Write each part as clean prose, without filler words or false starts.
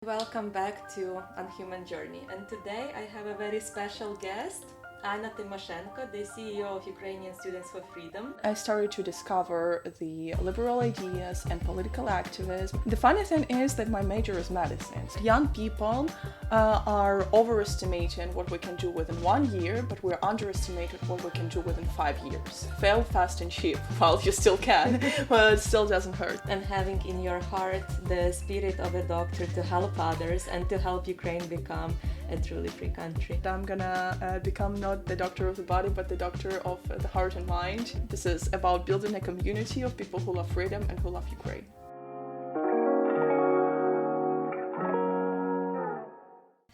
Welcome back to Unhuman Journey, and today I have a very special guest, Anna Tymoshenko, the CEO of Ukrainian Students for Freedom. I started to discover the liberal ideas and political activism. The funny thing is that my major is medicine. Young people are overestimating what we can do within 1 year, but we're underestimating what we can do within 5 years. Fail fast and cheap while you still can, but it still doesn't hurt. And having in your heart the spirit of a doctor to help others and to help Ukraine become a truly free country. I'm gonna become not the doctor of the body, but the doctor of the heart and mind. This is about building a community of people who love freedom and who love Ukraine.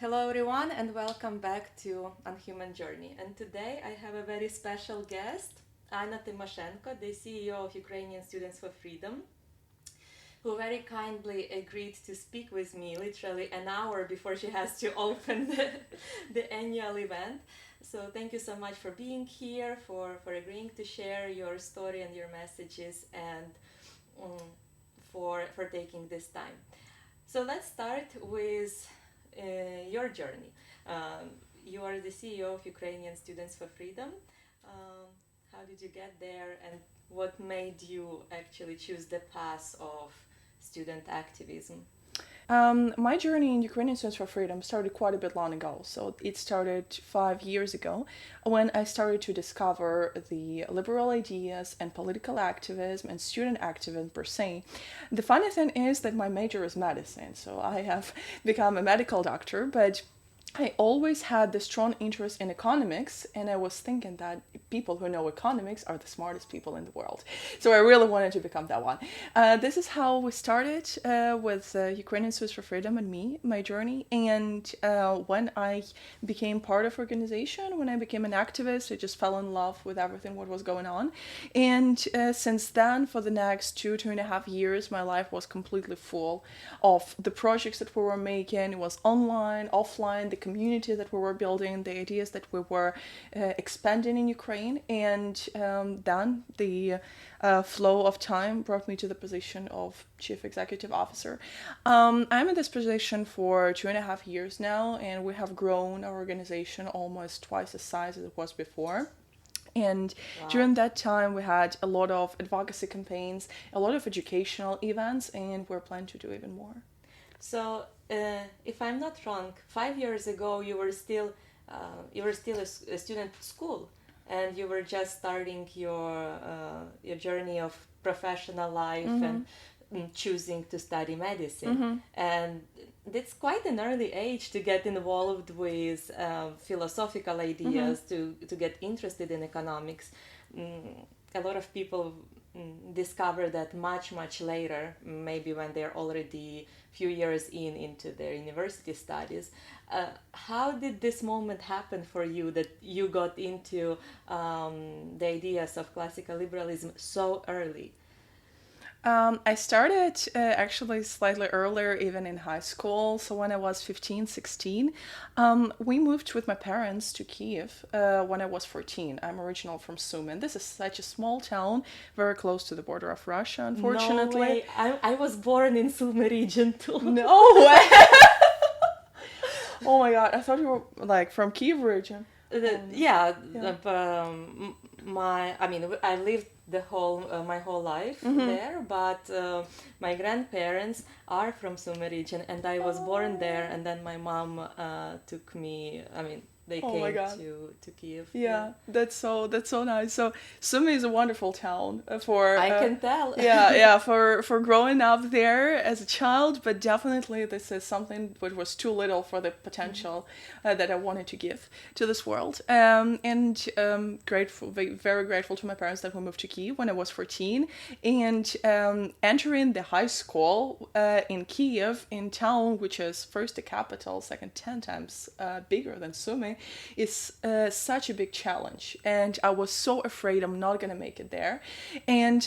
Hello everyone and welcome back to Unhuman Journey. And today I have a very special guest, Anna Tymoshenko, the CEO of Ukrainian Students for Freedom, who very kindly agreed to speak with me literally an hour before she has to open the annual event. So thank you so much for being here, for agreeing to share your story and your messages, and for taking this time. So let's start with your journey. You are the CEO of Ukrainian Students for Freedom. How did you get there, and what made you actually choose the path of student activism? My journey in Ukrainian Students for Freedom started quite a bit long ago. So it started 5 years ago when I started to discover the liberal ideas and political activism and student activism per se. The funny thing is that my major is medicine, so I have become a medical doctor, but I always had the strong interest in economics, and I was thinking that people who know economics are the smartest people in the world. So I really wanted to become that one. This is how we started with Ukrainian Students for Freedom and me, my journey. And when I became part of organization, when I became an activist, I just fell in love with everything what was going on. And since then, for the next 2.5 years, my life was completely full of the projects that we were making. It was online, offline, the community that we were building, the ideas that we were expanding in Ukraine, and then the flow of time brought me to the position of Chief Executive Officer. I'm in this position for 2.5 years now, and we have grown our organization almost twice the size as it was before. And during that time, we had a lot of advocacy campaigns, a lot of educational events, and we're planning to do even more. So, if I'm not wrong, 5 years ago you were still a student at school, and you were just starting your journey of professional life and choosing to study medicine. And that's quite an early age to get involved with philosophical ideas, to get interested in economics. A lot of people discover that much later, maybe when they're already few years into their university studies. How did this moment happen for you, that you got into the ideas of classical liberalism so early? I started actually slightly earlier, even in high school. So when I was 15, 16, we moved with my parents to Kiev when I was 14. I'm original from Sumy. This is such a small town, very close to the border of Russia, unfortunately. No way. I was born in Sumy region too. No way! Oh my god, I thought you were like from Kiev region. I lived my whole life there, but my grandparents are from Sumy region, and I was born there, and then my mom took me. They came to Kiev. Yeah, that's so nice. So Sumy is a wonderful town for. I can tell. For growing up there as a child, but definitely this is something which was too little for the potential that I wanted to give to this world. Grateful, very grateful to my parents that we moved to Kiev when I was 14, and entering the high school in Kiev, in town which is first the capital, second 10 times bigger than Sumy. thing is such a big challenge, and I was so afraid I'm not gonna make it there. And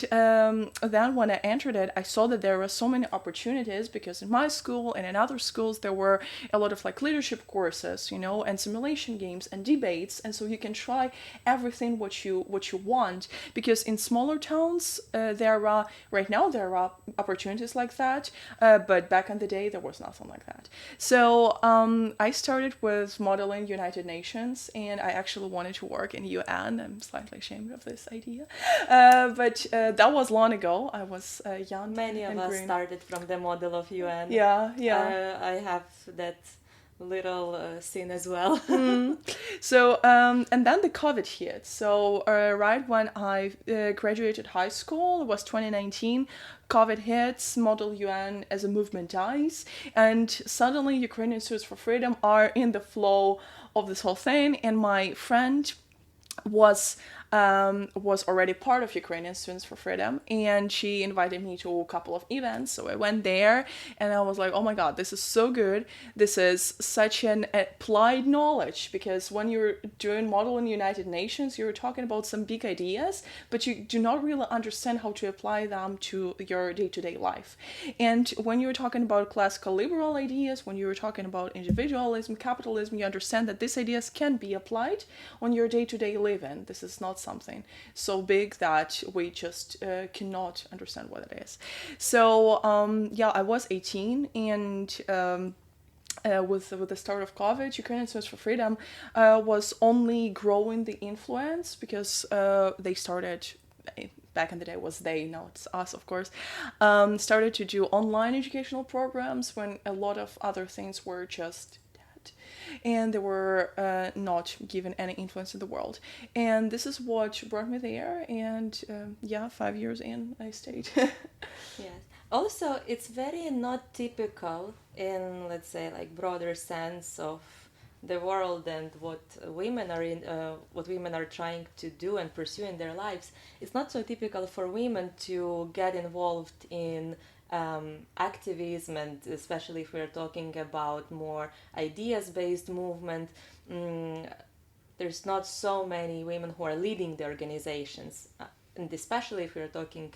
then when I entered it, I saw that there were so many opportunities, because in my school and in other schools there were a lot of like leadership courses, you know, and simulation games and debates, and so you can try everything what you want, because in smaller towns there are right now there are opportunities like that, but back in the day there was nothing like that. So I started with modeling United Nations, and I actually wanted to work in UN. I'm slightly ashamed of this idea, but that was long ago. I was young. Many of us started from the model of UN. Yeah. I have that little scene as well. So and then the COVID hit. So right when I graduated high school, it was 2019. COVID hits, Model UN as a movement dies, and suddenly Ukrainian Students for Freedom are in the flow of this whole thing. And my friend was already part of Ukrainian Students for Freedom, and she invited me to a couple of events. So I went there, and I was like, oh my god, this is so good. This is such an applied knowledge, because when you're doing modeling United Nations, you're talking about some big ideas, but you do not really understand how to apply them to your day-to-day life. And when you're talking about classical liberal ideas, when you're talking about individualism, capitalism, you understand that these ideas can be applied on your day-to-day living. This is not something so big that we just cannot understand what it is. So I was 18, and with the start of COVID, Ukrainian Students for Freedom was only growing the influence, because they started, back in the day was they, now it's us, of course, started to do online educational programs when a lot of other things were just dead, and they were not given any influence in the world. And this is what brought me there, and 5 years in, I stayed. Yes. Also, it's very not typical in, let's say, like broader sense of the world and what women are trying to do and pursue in their lives. It's not so typical for women to get involved in activism, and especially if we're talking about more ideas-based movement. There's not so many women who are leading the organizations, and especially if we're talking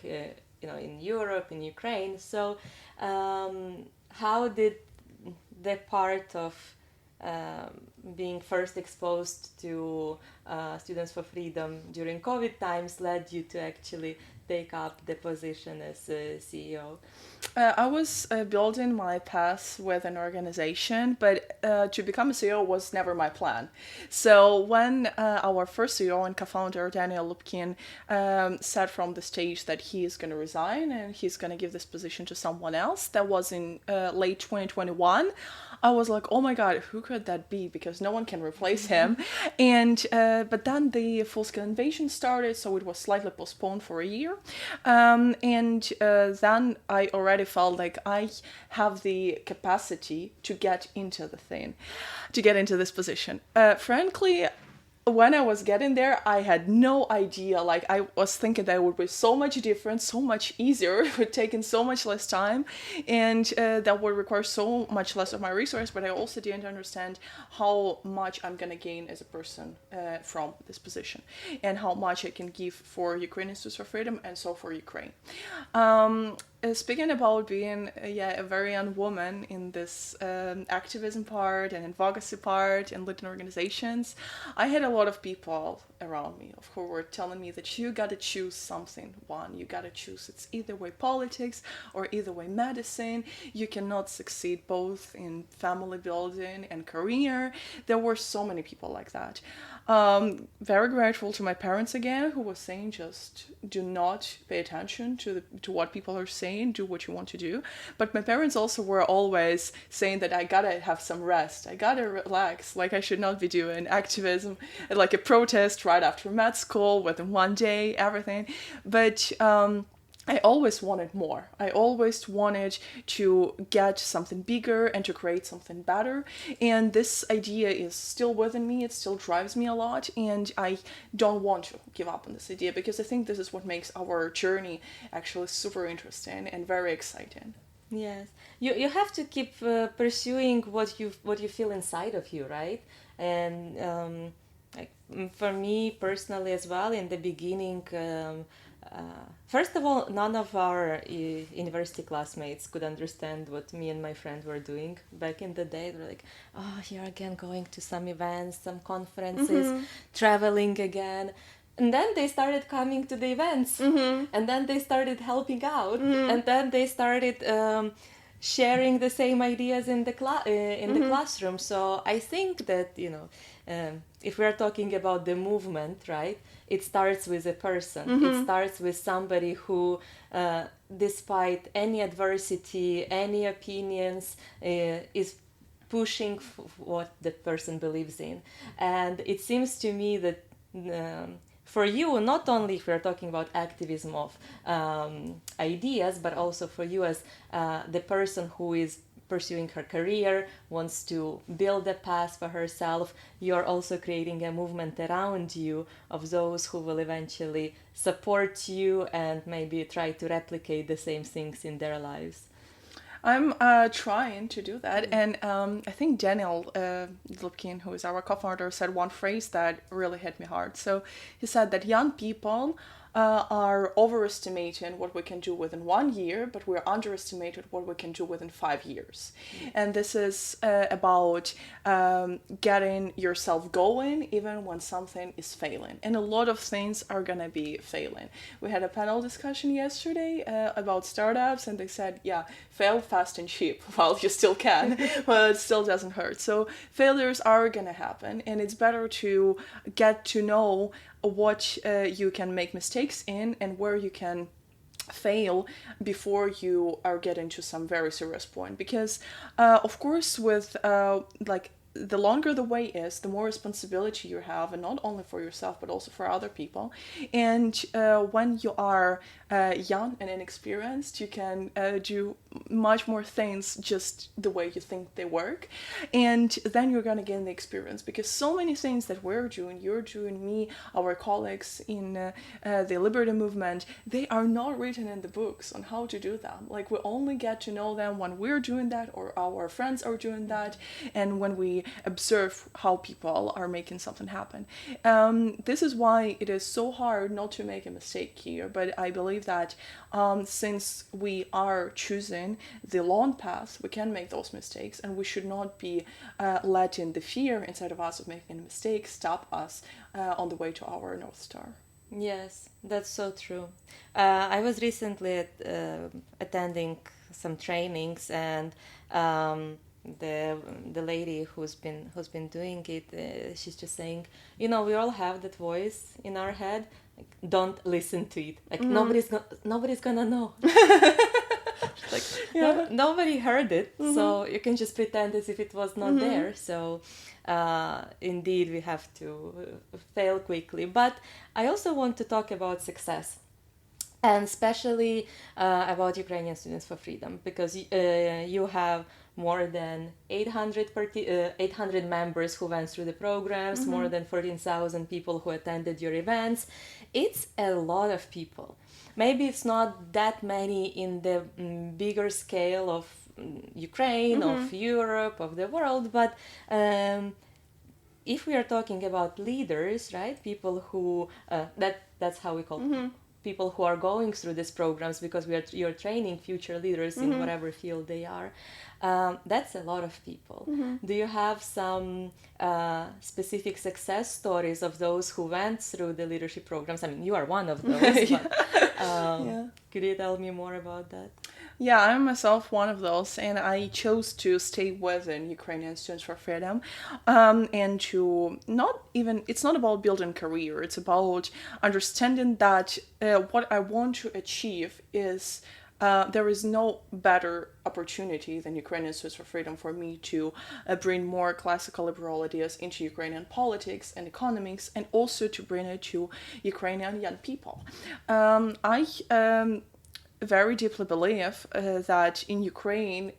in Europe, in Ukraine. So how did the part of being first exposed to Students for Freedom during COVID times led you to actually take up the position as CEO? I was building my path with an organization, but to become a CEO was never my plan. So when our first CEO and co-founder, Daniel Lupkin, said from the stage that he is going to resign and he's going to give this position to someone else, that was in late 2021, I was like, oh my god, who could that be? Because no one can replace him. And but then the full-scale invasion started, so it was slightly postponed for a year. And then I already felt like I have the capacity to get into the thing, to get into this position. Frankly, when I was getting there, I had no idea. Like, I was thinking that it would be so much different, so much easier, it would take in so much less time, and that would require so much less of my resource. But I also didn't understand how much I'm gonna gain as a person from this position, and how much I can give for Ukrainian Students for Freedom and so for Ukraine. Speaking about being a very young woman in this activism part and advocacy part and leading organizations, I had a lot of people around me who were telling me that you gotta choose something. You gotta choose. It's either way politics or either way medicine. You cannot succeed both in family building and career. There were so many people like that. Very grateful to my parents again, who was saying just do not pay attention to what people are saying, do what you want to do. But my parents also were always saying that I gotta have some rest, I gotta relax, like I should not be doing activism, like a protest right after med school within one day, everything. But I always wanted more. I always wanted to get something bigger and to create something better. And this idea is still within me. It still drives me a lot. And I don't want to give up on this idea, because I think this is what makes our journey actually super interesting and very exciting. Yes, you have to keep pursuing what you feel inside of you, right? And for me personally as well, in the beginning, first of all, none of our university classmates could understand what me and my friend were doing back in the day. They're like, "Oh, you're again going to some events, some conferences, traveling again." And then they started coming to the events, and then they started helping out, and then they started sharing the same ideas in the the classroom. So I think that if we are talking about the movement, right, it starts with a person. It starts with somebody who, despite any adversity, any opinions, is pushing what the person believes in. And it seems to me that for you, not only if we're talking about activism of ideas, but also for you as the person who is pursuing her career, wants to build a path for herself, you're also creating a movement around you of those who will eventually support you and maybe try to replicate the same things in their lives. I'm trying to do that, and I think Daniel Lipkin, who is our co-founder, said one phrase that really hit me hard. So he said that young people are overestimating what we can do within 1 year, but we're underestimated what we can do within 5 years. And this is about getting yourself going even when something is failing. And a lot of things are going to be failing. We had a panel discussion yesterday about startups, and they said, yeah, fail fast and cheap while you still can, but it still doesn't hurt. So failures are going to happen, and it's better to get to know what you can make mistakes in and where you can fail before you are getting to some very serious point. Because of course, with like the longer the way is, the more responsibility you have, and not only for yourself but also for other people. And when you are young and inexperienced, you can do much more things just the way you think they work, and then you're gonna gain the experience. Because so many things that we're doing, you're doing, me, our colleagues in the liberty movement, they are not written in the books on how to do them. Like, we only get to know them when we're doing that, or our friends are doing that, and when we observe how people are making something happen. This is why it is so hard not to make a mistake here, but I believe that since we are choosing the long path, we can make those mistakes, and we should not be letting the fear inside of us of making a mistake stop us on the way to our North Star. Yes, that's so true. I was recently attending some trainings, and the lady who's been doing it, she's just saying, we all have that voice in our head. Like, don't listen to it. Like, nobody's gonna know. Like, nobody heard it, so you can just pretend as if it was not there. So indeed, we have to fail quickly. But I also want to talk about success, and especially about Ukrainian Students for Freedom, because you have more than 800 members who went through the programs, more than 14,000 people who attended your events. It's a lot of people. Maybe it's not that many in the bigger scale of Ukraine, of Europe, of the world, but if we are talking about leaders, right, people who, that's how we call people who are going through these programs, because you're training future leaders in whatever field they are. That's a lot of people. Do you have some specific success stories of those who went through the leadership programs? I mean, you are one of those. But, could you tell me more about that? Yeah, I'm myself one of those, and I chose to stay within Ukrainian Students for Freedom, and to it's not about building career, it's about understanding that what I want to achieve is there is no better opportunity than Ukrainian Students for Freedom for me to bring more classical liberal ideas into Ukrainian politics and economics, and also to bring it to Ukrainian young people. I very deeply believe that in Ukraine,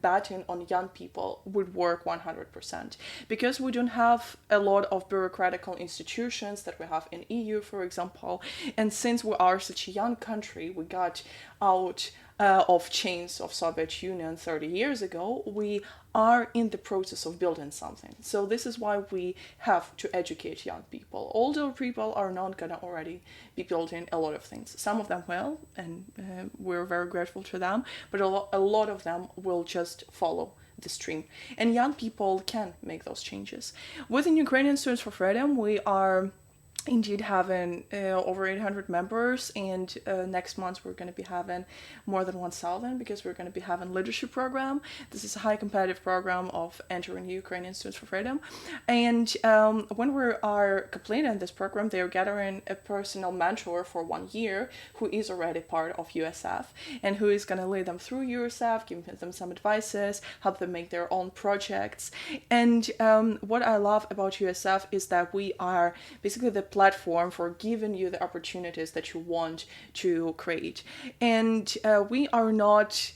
betting on young people would work 100%, because we don't have a lot of bureaucratical institutions that we have in EU, for example. And since we are such a young country, we got out of chains of Soviet Union 30 years ago. We are in the process of building something. So this is why we have to educate young people. Older people are not gonna already be building a lot of things. Some of them will, and we're very grateful to them, but a lot of them will just follow the stream. And young people can make those changes. Within Ukrainian Students for Freedom, we are indeed having over 800 members, and next month we're going to be having more than 1,000 because we're going to be having leadership program. This is a high competitive program of entering Ukrainian Students for Freedom, and when we are completing this program, they are gathering a personal mentor for 1 year who is already part of USF and who is going to lead them through USF, give them some advices, help them make their own projects. And what I love about USF is that we are basically the platform for giving you the opportunities that you want to create. And we are not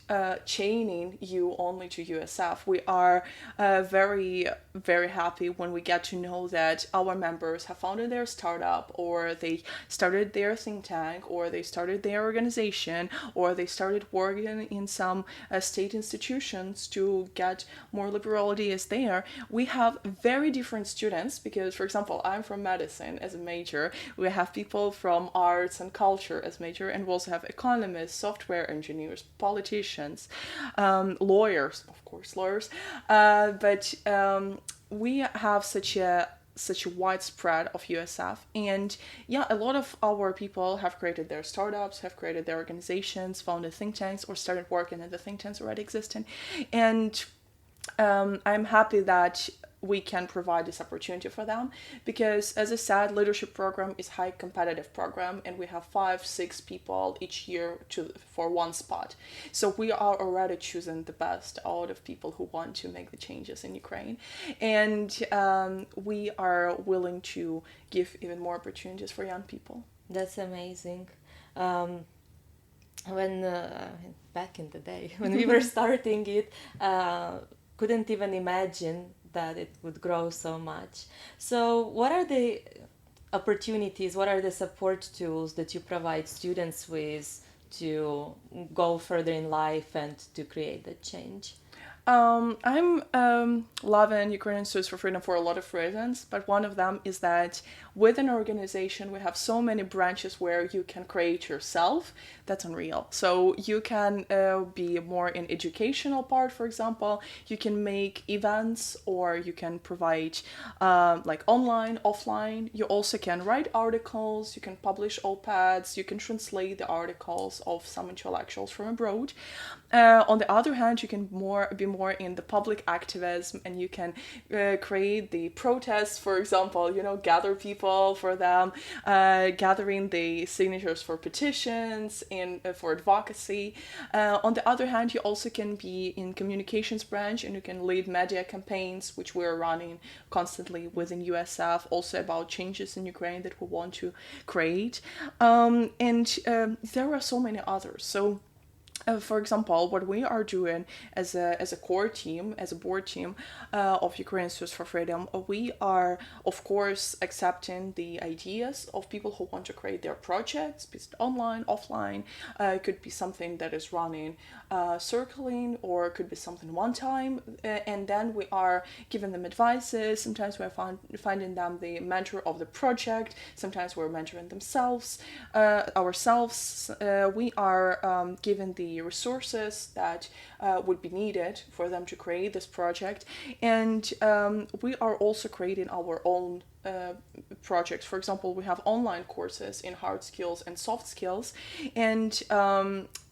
chaining you only to USF. We are very, very happy when we get to know that our members have founded their startup, or they started their think tank, or they started their organization, or they started working in some state institutions to get more liberal ideas there. We have very different students because, for example, I'm from medicine as a major. We have people from arts and culture as major, and we also have economists, software engineers, politicians, lawyers, of course, lawyers. But we have such a widespread of USF, and yeah, a lot of our people have created their startups, have created their organizations, founded think tanks, or started working in the think tanks already existing. And I'm happy that we can provide this opportunity for them because, as I said, leadership program is high competitive program, and we have 5-6 people each year for one spot. So we are already choosing the best out of people who want to make the changes in Ukraine, and we are willing to give even more opportunities for young people. That's amazing. When back in the day when we were starting it, couldn't even imagine that it would grow so much. So what are the opportunities, what are the support tools that you provide students with to go further in life and to create that change? I'm loving Ukrainian Students for Freedom for a lot of reasons, but one of them is that with an organization we have so many branches where you can create yourself. That's unreal. So you can be more in educational part, for example. You can make events, or you can provide like online, offline. You also can write articles, you can publish op-eds, you can translate the articles of some intellectuals from abroad. On the other hand, you can be more in the public activism, and you can create the protests, for example, gather people for them, gathering the signatures for petitions and for advocacy. On the other hand, you also can be in communications branch, and you can lead media campaigns, which we're running constantly within USF, also about changes in Ukraine that we want to create. And there are so many others. So for example, what we are doing as a core team, as a board team of Ukrainian Students for Freedom, we are, of course, accepting the ideas of people who want to create their projects, be it online, offline. It could be something that is running, circling, or it could be something one time. And then we are giving them advices. Sometimes we're finding them the mentor of the project. Sometimes we're mentoring ourselves. We are giving the resources that would be needed for them to create this project, and we are also creating our own projects. For example, we have online courses in hard skills and soft skills, and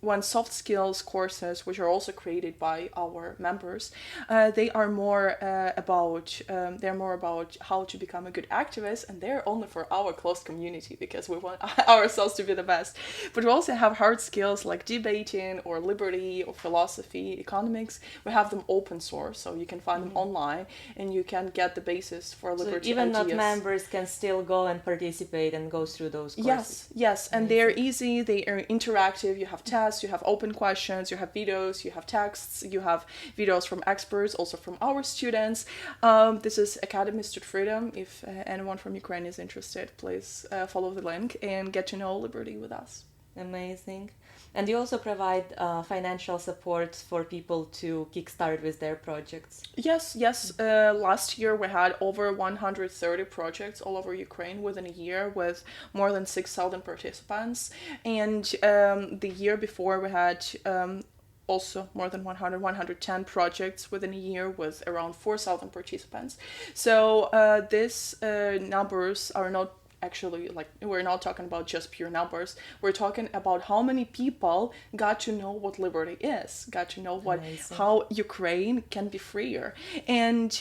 one soft skills courses, which are also created by our members, they are more about how to become a good activist, and they're only for our close community because we want ourselves to be the best. But we also have hard skills like debating or liberty or philosophy, economics. We have them open source, so you can find them online, and you can get the basis for liberty. So even ideas. not members can still go and participate and go through those courses. Yes, and they're easy, they are interactive. You have tests, you have open questions, you have videos, you have texts, you have videos from experts, also from our students. This is Academy Student Freedom. If anyone from Ukraine is interested, please follow the link and get to know liberty with us. Amazing. And you also provide financial support for people to kickstart with their projects. Yes, yes. Last year we had over 130 projects all over Ukraine within a year with more than 6,000 participants. And the year before we had also more than 110 projects within a year with around 4,000 participants. So these numbers are not actually, like, we're not talking about just pure numbers. We're talking about how many people got to know what liberty is, got to know how Ukraine can be freer. And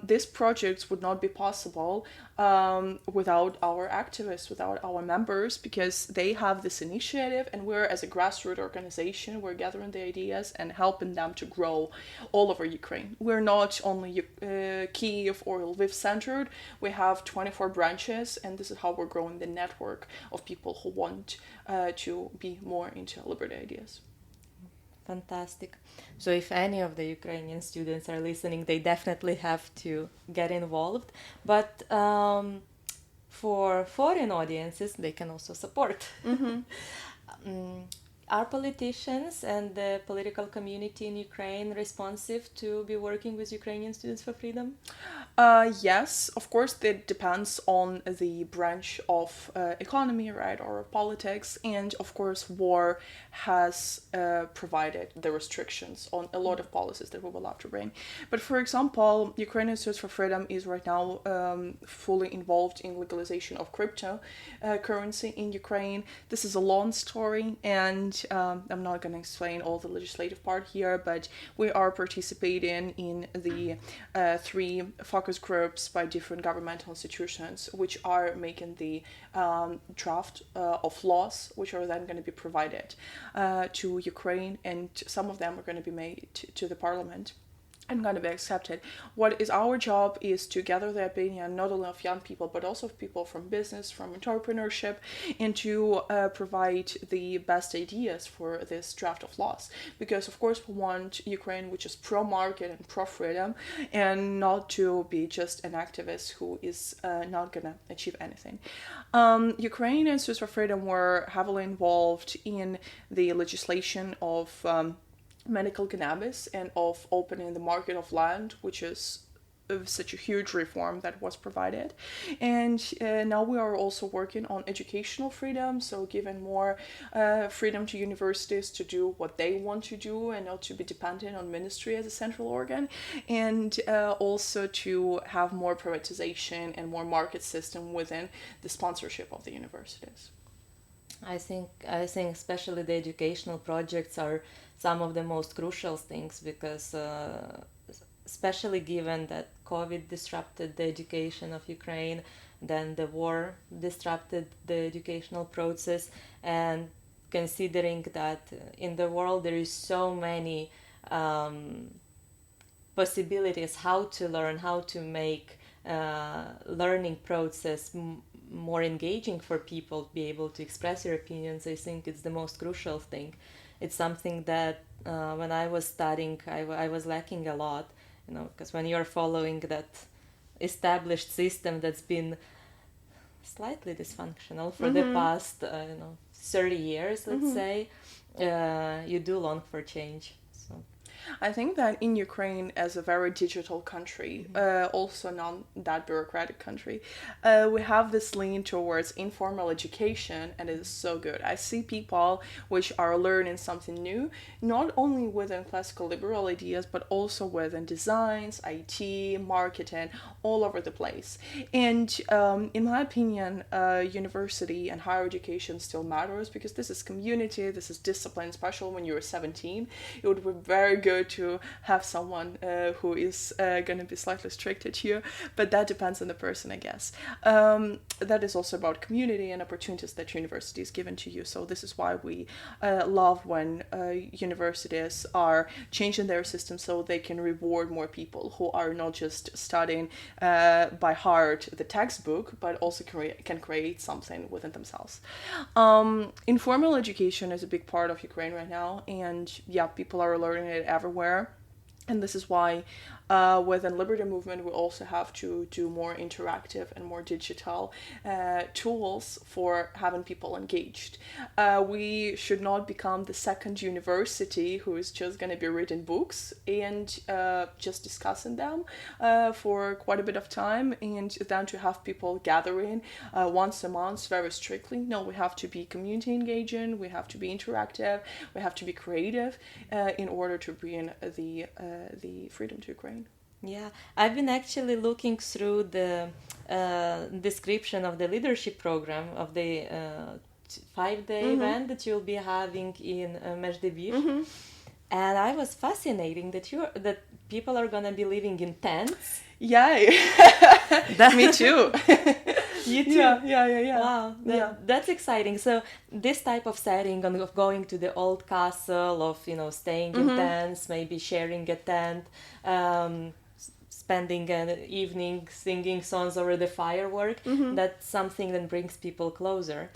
these projects would not be possible without our activists, without our members, because they have this initiative, and we're, as a grassroots organization, we're gathering the ideas and helping them to grow all over Ukraine. We're not only Kyiv or Lviv centered. We have 24 branches, and this is how we're growing the network of people who want to be more into liberty ideas. Fantastic. So if any of the Ukrainian students are listening, they definitely have to get involved. But for foreign audiences, they can also support. Are politicians and the political community in Ukraine responsive to be working with Ukrainian Students for Freedom? Yes, of course, it depends on the branch of economy, right, or politics, and of course, war has provided the restrictions on a lot of policies that we will have to bring. But for example, Ukrainian Students for Freedom is right now fully involved in legalization of crypto currency in Ukraine. This is a long story, and I'm not going to explain all the legislative part here, but we are participating in the 3 focus groups by different governmental institutions, which are making the draft of laws, which are then going to be provided to Ukraine, and some of them are going to be made to the parliament and going to be accepted. What is our job is to gather the opinion not only of young people, but also of people from business, from entrepreneurship, and to provide the best ideas for this draft of laws. Because of course we want Ukraine which is pro-market and pro-freedom, and not to be just an activist who is not going to achieve anything. Ukrainian Students for Freedom were heavily involved in the legislation of medical cannabis and of opening the market of land, which is such a huge reform that was provided. And now we are also working on educational freedom, so giving more freedom to universities to do what they want to do and not to be dependent on ministry as a central organ, and also to have more privatization and more market system within the sponsorship of the universities. I think especially the educational projects are some of the most crucial things, because especially given that COVID disrupted the education of Ukraine, then the war disrupted the educational process, and considering that in the world there is so many possibilities how to learn, how to make learning process more engaging for people to be able to express your opinions. I think it's the most crucial thing. It's something that when I was studying, I was lacking a lot, because when you're following that established system that's been slightly dysfunctional for the past 30 years, let's say, you do long for change. I think that in Ukraine, as a very digital country, also not that bureaucratic country, we have this lean towards informal education, and it is so good. I see people which are learning something new, not only within classical liberal ideas, but also within designs, IT, marketing, all over the place. And in my opinion, university and higher education still matters, because this is community, this is discipline, especially when you're 17. It would be very good to have someone who is going to be slightly strict at you, but that depends on the person, I guess. That is also about community and opportunities that university is given to you. So this is why we love when universities are changing their system so they can reward more people who are not just studying by heart the textbook, but also can create something within themselves. Informal education is a big part of Ukraine right now, and yeah, people are learning it everywhere. And this is why Within Liberty Movement, we also have to do more interactive and more digital tools for having people engaged. We should not become the second university who is just going to be reading books and just discussing them for quite a bit of time, and then to have people gathering once a month very strictly. No, we have to be community engaging, we have to be interactive, we have to be creative in order to bring the freedom to Ukraine. Yeah, I've been actually looking through the description of the leadership program of the 5-day event that you'll be having in Mezhdeviv. And I was fascinating that people are gonna be living in tents. Yay! Me too. You too. Yeah. Wow, that's exciting. So this type of setting of going to the old castle, of staying in tents, maybe sharing a tent, spending an evening singing songs over the firework, that's something that brings people closer.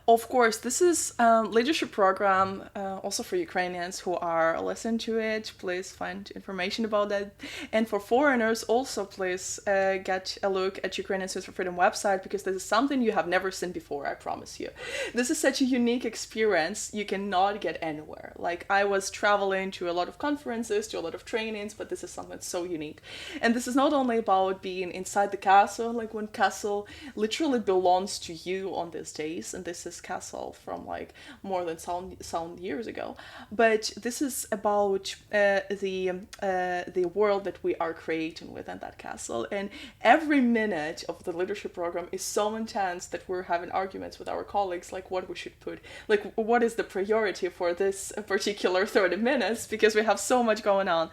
Of course, this is a leadership program also for Ukrainians who are listening to it. Please find information about that. And for foreigners, also please get a look at Ukrainian Students for Freedom website, because this is something you have never seen before, I promise you. This is such a unique experience you cannot get anywhere. Like, I was traveling to a lot of conferences, to a lot of trainings, but this is something so unique. And this is not only about being inside the castle, like one castle literally belongs to you on these days, and this is castle from like more than some years ago, but this is about the world that we are creating within that castle. And every minute of the leadership program is so intense that we're having arguments with our colleagues, like what we should put, like what is the priority for this particular 30 minutes, because we have so much going on.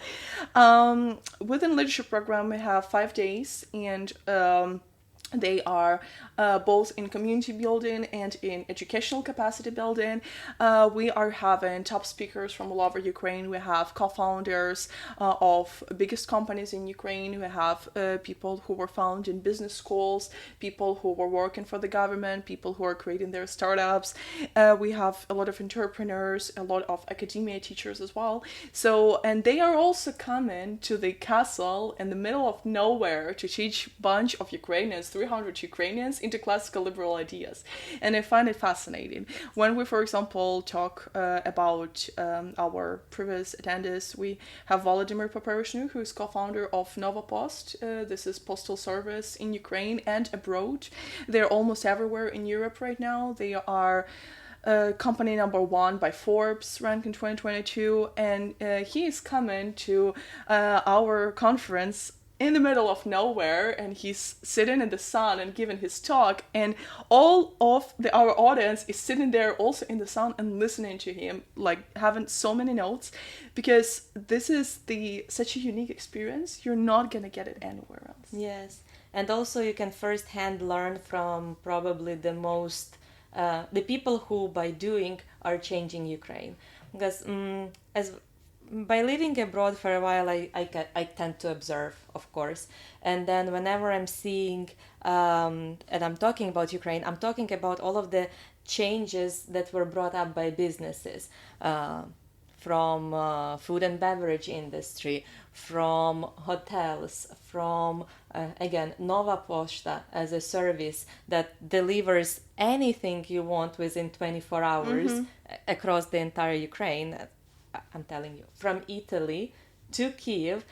Within leadership program we have 5 days, and they are both in community building and in educational capacity building. We are having top speakers from all over Ukraine. We have co-founders of biggest companies in Ukraine. We have people who were found in business schools, people who were working for the government, people who are creating their startups. We have a lot of entrepreneurs, a lot of academia teachers as well. So, and they are also coming to the castle in the middle of nowhere to teach a bunch of Ukrainians, 300 Ukrainians, into classical liberal ideas. And I find it fascinating. When we, for example, talk about our previous attendees, we have Volodymyr Poperishny, who is co-founder of Nova Post. This is postal service in Ukraine and abroad. They're almost everywhere in Europe right now. They are company number 1 by Forbes, ranked in 2022. And he is coming to our conference in the middle of nowhere, and he's sitting in the sun and giving his talk, and all of our audience is sitting there also in the sun and listening to him, like having so many notes, because this is such a unique experience. You're not gonna get it anywhere else. Yes, and also you can firsthand learn from probably the people who by doing are changing Ukraine, because by living abroad for a while, I tend to observe, of course. And then whenever I'm seeing and I'm talking about Ukraine, I'm talking about all of the changes that were brought up by businesses, from food and beverage industry, from hotels, from, again, Nova Poshta as a service that delivers anything you want within 24 hours across the entire Ukraine. I'm telling you, from Italy to Kiev,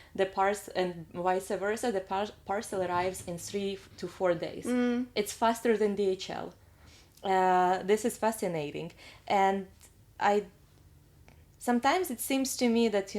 and vice versa, the parcel arrives in 3 to 4 days. It's faster than DHL. This is fascinating, and sometimes it seems to me that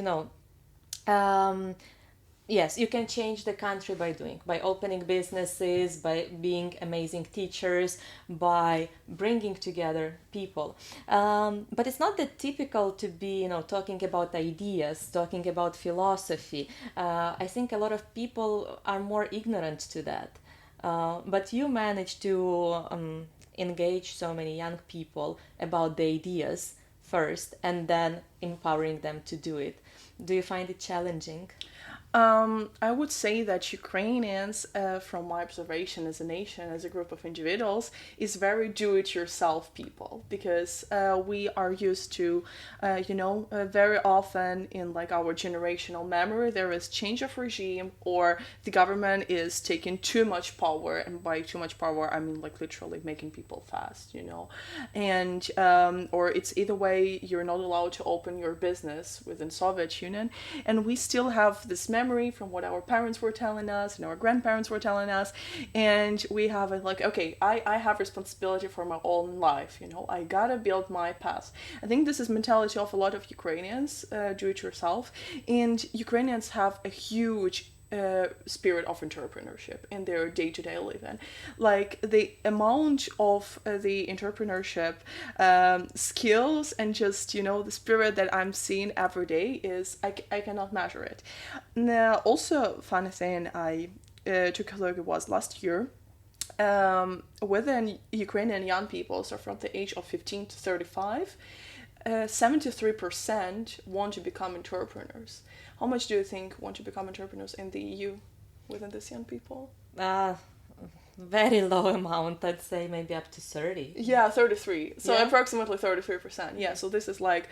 yes, you can change the country by opening businesses, by being amazing teachers, by bringing together people. But it's not that typical to be, talking about ideas, talking about philosophy. I think a lot of people are more ignorant to that. But you managed to engage so many young people about the ideas first, and then empowering them to do it. Do you find it challenging? I would say that Ukrainians, from my observation as a nation, as a group of individuals, is very do-it-yourself people because we are used to, very often in like our generational memory, there is change of regime or the government is taking too much power, and by too much power, I mean like literally making people fast, and or it's either way you're not allowed to open your business within Soviet Union, and we still have this memory from what our parents were telling us and our grandparents were telling us, and we have it like, okay, I have responsibility for my own life, I gotta build my path. I think this is mentality of a lot of Ukrainians, do it yourself, and Ukrainians have a huge spirit of entrepreneurship in their day-to-day living. Like the amount of the entrepreneurship skills and just the spirit that I'm seeing every day is I cannot measure it. Now, also funny thing, I took a look, it was last year, within Ukrainian young people, so from the age of 15 to 35, 73% want to become entrepreneurs. How much do you think want to become entrepreneurs in the EU within these young people? Very low amount, I'd say maybe up to 30. Yeah, 33. So Yeah. approximately 33%. Yeah, so this is like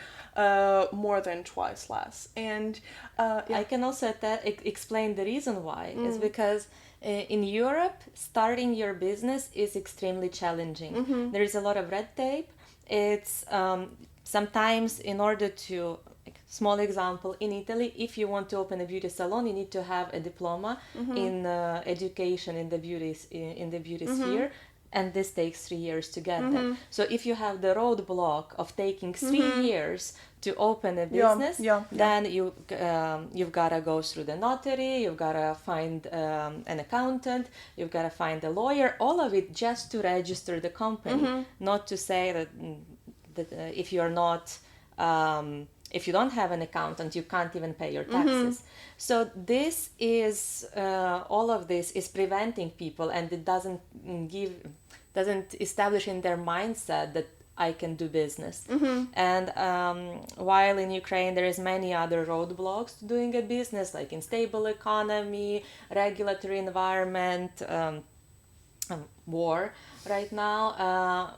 more than twice less. And I can also explain the reason why. Is because in Europe, starting your business is extremely challenging. There is a lot of red tape. It's sometimes in order to, small example, in Italy, if you want to open a beauty salon, you need to have a diploma in education in the beauty sphere, and this takes 3 years to get that. So if you have the roadblock of taking 3 years to open a business, then you've gotta go through the notary, you've gotta find an accountant, you've gotta find a lawyer, all of it just to register the company. Not to say that if you're not if you don't have an accountant, you can't even pay your taxes. So this is all of this is preventing people, and it doesn't establish in their mindset that I can do business. And while in Ukraine there is many other roadblocks to doing a business, like unstable economy, regulatory environment, war right now.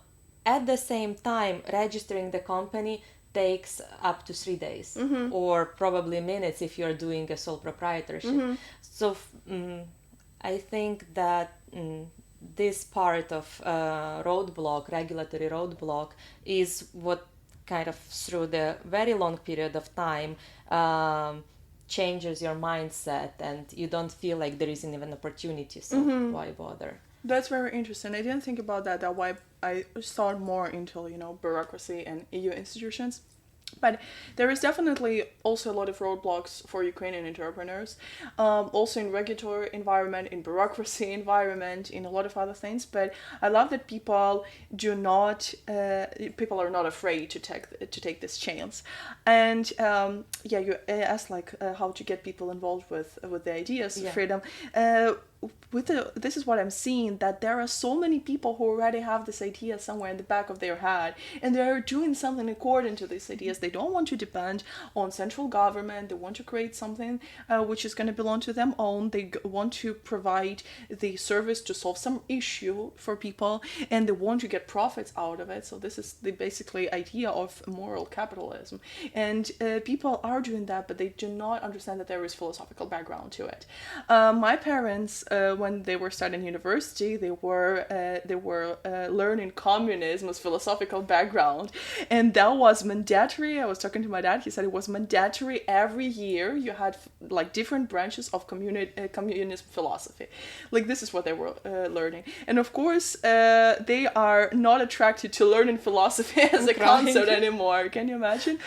At the same time, registering the company takes up to 3 days or probably minutes if you're doing a sole proprietorship. So I think that this part of regulatory roadblock, is what kind of through the very long period of time changes your mindset, and you don't feel like there isn't even opportunity, so why bother? That's very interesting. I didn't think about that. That's why I thought more into, bureaucracy and EU institutions. But there is definitely also a lot of roadblocks for Ukrainian entrepreneurs, also in regulatory environment, in bureaucracy environment, in a lot of other things. But I love that people are not afraid to take this chance. And you asked how to get people involved with the ideas of freedom. This is what I'm seeing, that there are so many people who already have this idea somewhere in the back of their head, and they're doing something according to these ideas. They don't want to depend on central government. They want to create something which is going to belong to them own. They want to provide the service to solve some issue for people, and they want to get profits out of it. So this is the basically idea of moral capitalism. And people are doing that, but they do not understand that there is philosophical background to it. My parents, when they were studying university, they were learning communism as philosophical background, and that was mandatory. I was talking to my dad. He said it was mandatory every year. You had different branches of communist philosophy. This is what they were learning, and of course, they are not attracted to learning philosophy as a concept anymore. Can you imagine?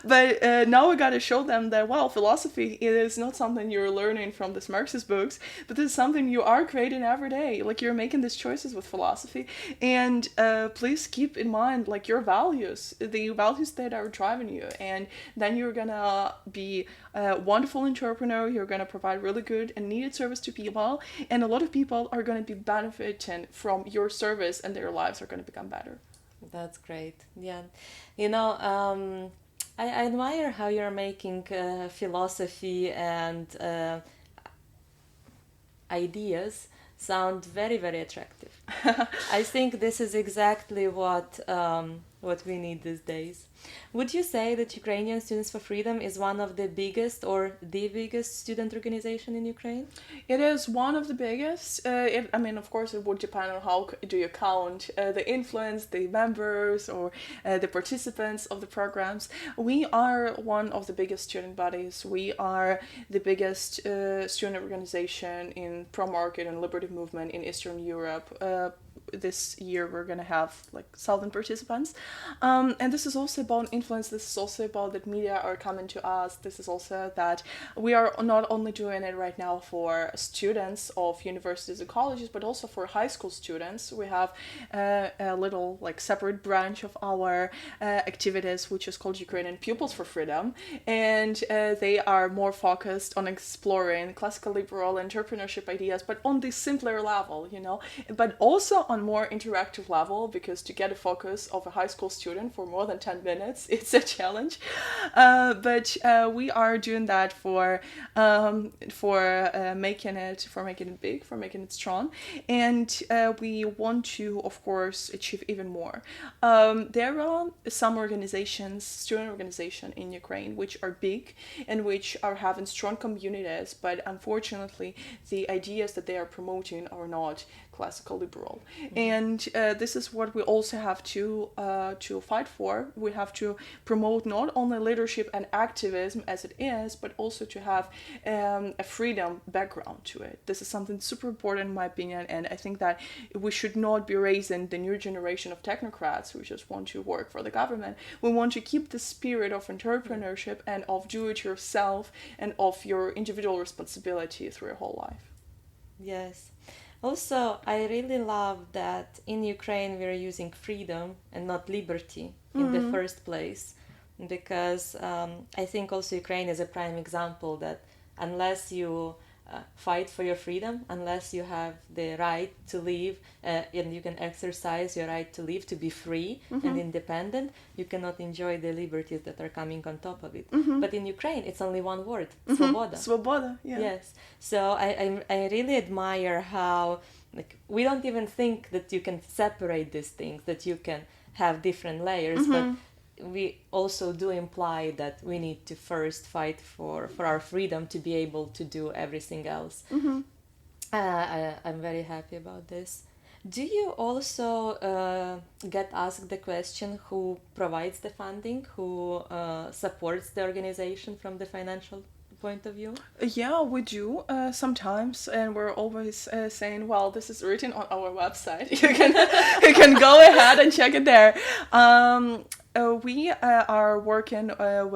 But now we gotta show them that philosophy is not something you're learning from these Marxist books, but this is something you are creating every day. You're making these choices with philosophy, and please keep in mind your values, the values that are driving you, and then you're gonna be a wonderful entrepreneur. You're gonna provide really good and needed service to people, and a lot of people are gonna be benefiting from your service, and their lives are gonna become better. That's great. Yeah. I admire how you're making philosophy and ideas sound very, very attractive. I think this is exactly what we need these days. Would you say that Ukrainian Students for Freedom is one of the biggest or the biggest student organization in Ukraine? It is one of the biggest. I mean, of course, it would depend on how do you count the influence, the members, or the participants of the programs. We are one of the biggest student bodies. We are the biggest student organization in pro-market and liberty movement in Eastern Europe. This year we're going to have like 1,000 participants, and this is also about influence. This is also about that media are coming to us. This is also that we are not only doing it right now for students of universities and colleges, but also for high school students. We have a little like separate branch of our activities which is called Ukrainian Pupils for Freedom, and they are more focused on exploring classical liberal entrepreneurship ideas, but on the simpler level, but also on more interactive level, because to get a focus of a high school student for more than 10 minutes, it's a challenge. But we are doing that for making it big, for making it strong, and we want to, of course, achieve even more. There are some organizations, student organizations in Ukraine, which are big and which are having strong communities, but unfortunately, the ideas that they are promoting are not classical liberal. Mm-hmm. And this is what we also have to fight for. We have to promote not only leadership and activism as it is, but also to have a freedom background to it. This is something super important in my opinion, and I think that we should not be raising the new generation of technocrats who just want to work for the government. We want to keep the spirit of entrepreneurship and of do-it-yourself and of your individual responsibility through your whole life. Yes. Also, I really love that in Ukraine we're using freedom and not liberty in the first place, because I think also Ukraine is a prime example that unless you fight for your freedom, unless you have the right to live and you can exercise your right to live, to be free and independent, you cannot enjoy the liberties that are coming on top of it. But in Ukraine, it's only one word, svoboda. Svoboda, yeah. Yes. So I really admire how we don't even think that you can separate these things, that you can have different layers, but we also do imply that we need to first fight for our freedom to be able to do everything else. I'm very happy about this. Do you also get asked the question who provides the funding, who supports the organization from the financial point of view? Yeah, we do sometimes, and we're always saying, well, this is written on our website. You can go ahead and check it there. We are working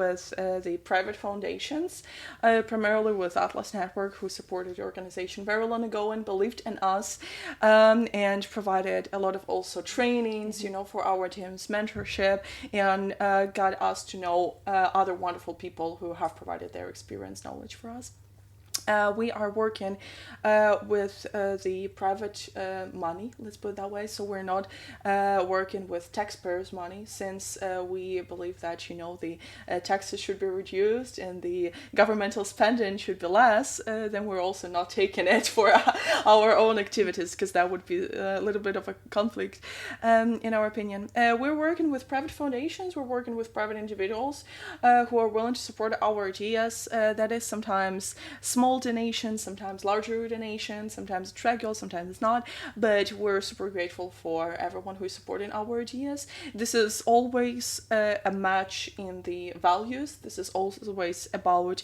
with the private foundations, primarily with Atlas Network, who supported the organization very long ago and believed in us, and provided a lot of also trainings, for our team's mentorship, and got us to know other wonderful people who have provided their experience, knowledge for us. We are working with the private money, let's put it that way. So we're not working with taxpayers' money, since we believe that, the taxes should be reduced and the governmental spending should be less. Then we're also not taking it for our own activities, because that would be a little bit of a conflict, in our opinion. We're working with private foundations, we're working with private individuals who are willing to support our ideas. That is sometimes small donations, sometimes larger donations, sometimes it's regular, sometimes it's not, but we're super grateful for everyone who is supporting our ideas. This is always a match in the values. This is always about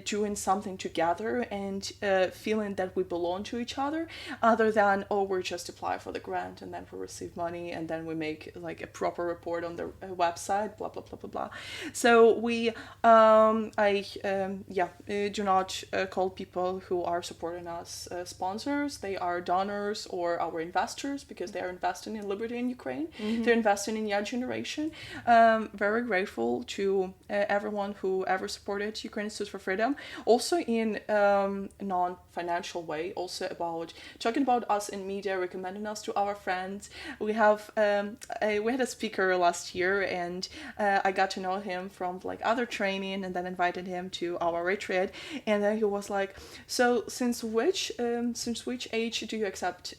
doing something together and feeling that we belong to each other than, we're just apply for the grant and then we receive money and then we make like a proper report on the website, blah, blah, blah, blah, blah. So we, do not call people who are supporting us sponsors. They are donors or our investors because they are investing in liberty in Ukraine. They're investing in young generation. Very grateful to everyone who ever supported Ukrainian Students for Freedom. Also in non-financial way, also about talking about us in media, recommending us to our friends. We had a speaker last year, and I got to know him from like other training, and then invited him to our retreat. And then he was like, "So since which age do you accept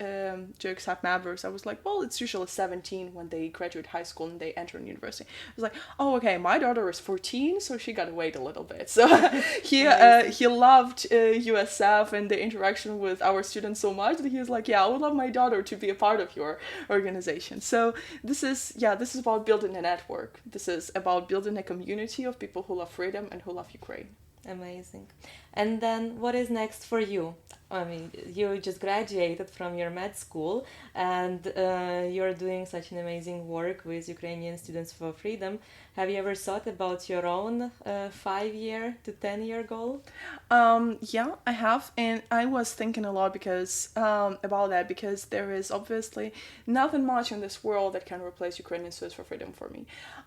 members?" I was like, "Well, it's usually 17 when they graduate high school and they enter university." I was like, "Oh, okay. My daughter is 14, so she got to wait a little bit." So he loved USF and the interaction with our students so much that he was like, "Yeah, I would love my daughter to be a part of your organization." So this is about building a network. This is about building a community of people who love freedom and who love Ukraine. Amazing. And then what is next for you? I mean, you just graduated from your med school, and you're doing such an amazing work with Ukrainian Students for Freedom. Have you ever thought about your own 5-year to 10-year goal? Yeah, I have, and I was thinking a lot about that because there is obviously nothing much in this world that can replace Ukrainian Students for Freedom for me.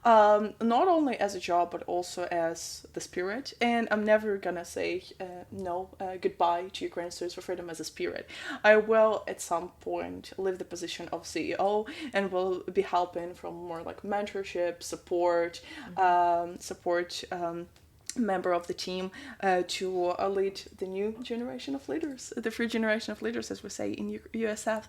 Not only as a job, but also as the spirit. And I'm never gonna say goodbye to Ukrainian Students for Freedom as a spirit. I will at some point leave the position of CEO and will be helping from more like mentorship, support, member of the team to lead the new generation of leaders, the free generation of leaders, as we say in USF.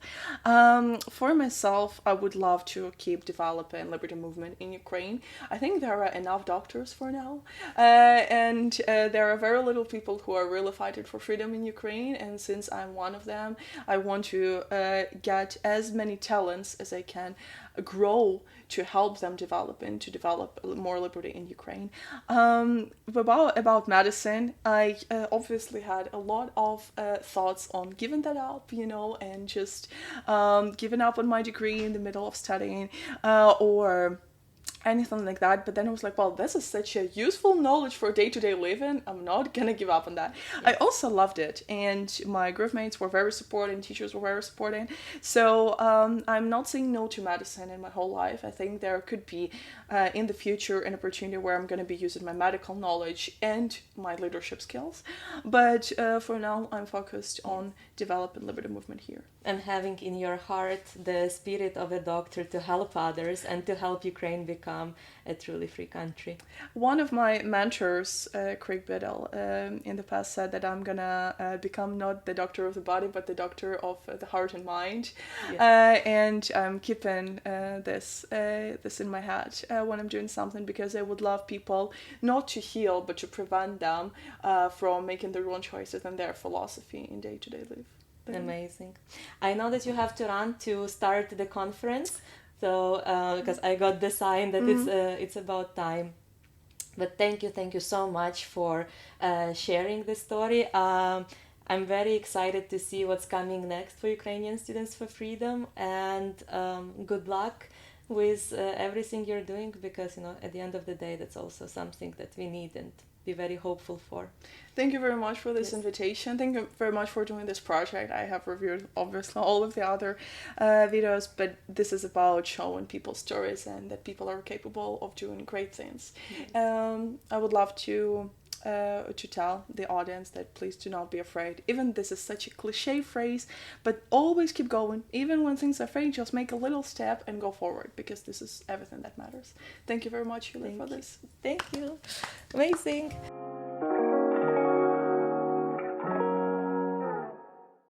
For myself, I would love to keep developing liberty movement in Ukraine. I think there are enough doctors for now, and there are very little people who are really fighting for freedom in Ukraine, and since I'm one of them, I want to get as many talents as I can grow to help them develop and to develop more liberty in Ukraine. About medicine, I obviously had a lot of thoughts on giving that up, and just giving up on my degree in the middle of studying, or anything like that. But then I was like, well, this is such a useful knowledge for day-to-day living. I'm not gonna give up on that. Yes. I also loved it, and my group mates were very supporting, teachers were very supporting. So I'm not saying no to medicine in my whole life. I think there could be in the future an opportunity where I'm gonna be using my medical knowledge and my leadership skills. But for now, I'm focused on developing liberty movement here. And having in your heart the spirit of a doctor to help others and to help Ukraine become a truly free country. One of my mentors, Craig Biddle, in the past said that I'm gonna become not the doctor of the body, but the doctor of the heart and mind. Yes. And I'm keeping this in my head when I'm doing something, because I would love people not to heal, but to prevent them from making their own choices and their philosophy in day-to-day life. Amazing. I know that you have to run to start the conference, so because I got the sign that it's about time. But thank you so much for sharing the story. I'm very excited to see what's coming next for Ukrainian Students for Freedom, and good luck with everything you're doing, because at the end of the day, that's also something that we need and be very hopeful for. Thank you very much for this invitation. Thank you very much for doing this project. I have reviewed obviously all of the other videos, but this is about showing people's stories and that people are capable of doing great things. I would love to tell the audience that please do not be afraid. Even this is such a cliche phrase, but always keep going. Even when things are fake, just make a little step and go forward, because this is everything that matters. Thank you very much, Yulia, for this. Thank you. Amazing.